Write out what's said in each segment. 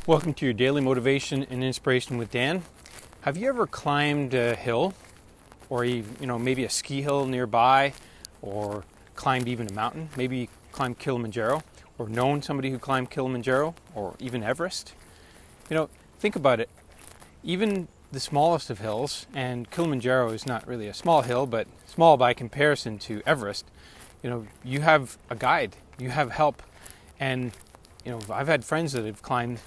Welcome to your daily motivation and inspiration with Dan. Have you ever climbed a hill, or maybe a ski hill nearby, or climbed even a mountain? Maybe you climbed Kilimanjaro, or known somebody who climbed Kilimanjaro, or even Everest? Think about it. Even the smallest of hills, and Kilimanjaro is not really a small hill, but small by comparison to Everest. You have a guide, you have help, and I've had friends that have climbed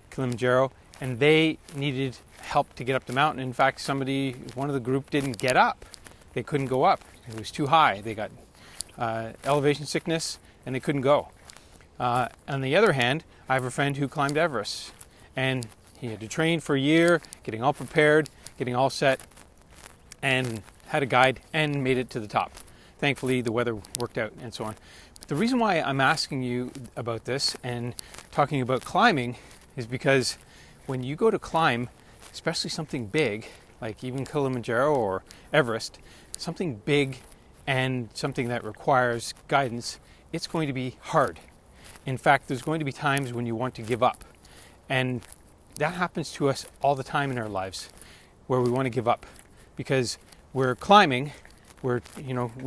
Kilimanjaro, and they needed help to get up the mountain. In fact, one of the group didn't get up. They couldn't go up. It was too high. They got elevation sickness, and they couldn't go. On the other hand, I have a friend who climbed Everest, and he had to train for a year, getting all prepared, getting all set, and had a guide and made it to the top. Thankfully, the weather worked out and so on. But the reason why I'm asking you about this and talking about climbing is because when you go to climb, especially something big, like even Kilimanjaro or Everest, something big and something that requires guidance, it's going to be hard. In fact, there's going to be times when you want to give up. And that happens to us all the time in our lives, where we want to give up. Because we're climbing, we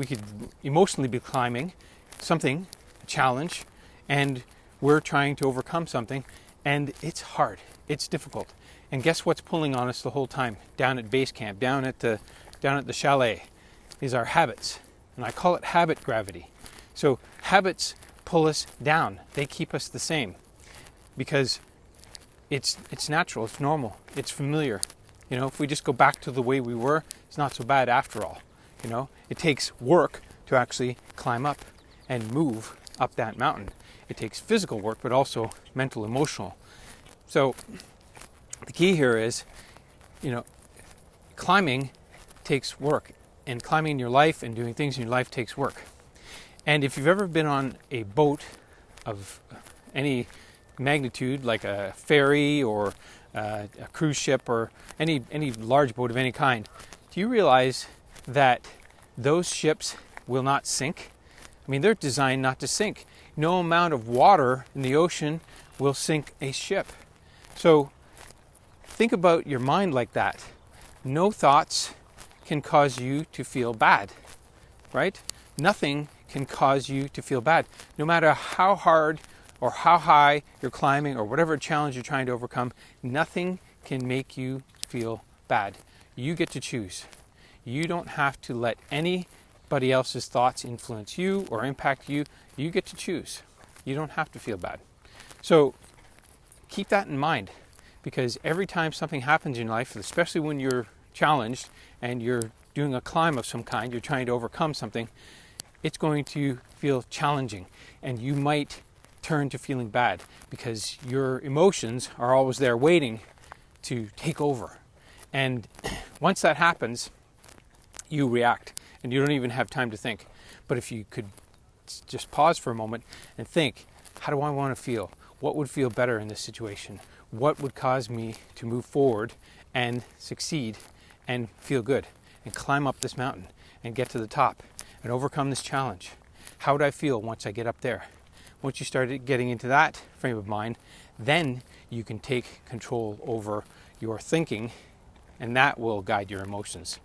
could emotionally be climbing something, a challenge, and we're trying to overcome something, and it's hard, it's difficult. And guess what's pulling on us the whole time? Down at base camp, down at the chalet, is our habits. And I call it habit gravity. So habits pull us down. They keep us the same because it's natural, it's normal, it's familiar. If we just go back to the way we were, it's not so bad after all. It takes work to actually climb up and move up that mountain. It takes physical work, but also mental, emotional. So the key here is, climbing takes work, and climbing in your life and doing things in your life takes work. And if you've ever been on a boat of any magnitude, like a ferry or a cruise ship or any large boat of any kind, do you realize that those ships will not sink? They're designed not to sink. No amount of water in the ocean will sink a ship. So think about your mind like that. No thoughts can cause you to feel bad, right? Nothing can cause you to feel bad. No matter how hard or how high you're climbing or whatever challenge you're trying to overcome, nothing can make you feel bad. You get to choose. You don't have to let anybody else's thoughts influence you or impact you. You get to choose. You don't have to feel bad. So keep that in mind, because every time something happens in life, especially when you're challenged and you're doing a climb of some kind, you're trying to overcome something, it's going to feel challenging, and you might turn to feeling bad because your emotions are always there waiting to take over. And once that happens, you react, and you don't even have time to think. But if you could just pause for a moment and think, how do I want to feel? What would feel better in this situation? What would cause me to move forward and succeed and feel good and climb up this mountain and get to the top and overcome this challenge? How would I feel once I get up there? Once you start getting into that frame of mind, then you can take control over your thinking, and that will guide your emotions.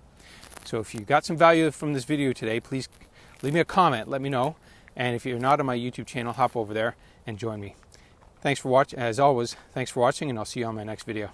So if you got some value from this video today, please leave me a comment, let me know. And if you're not on my YouTube channel, hop over there and join me. Thanks for watching. As always, thanks for watching, and I'll see you on my next video.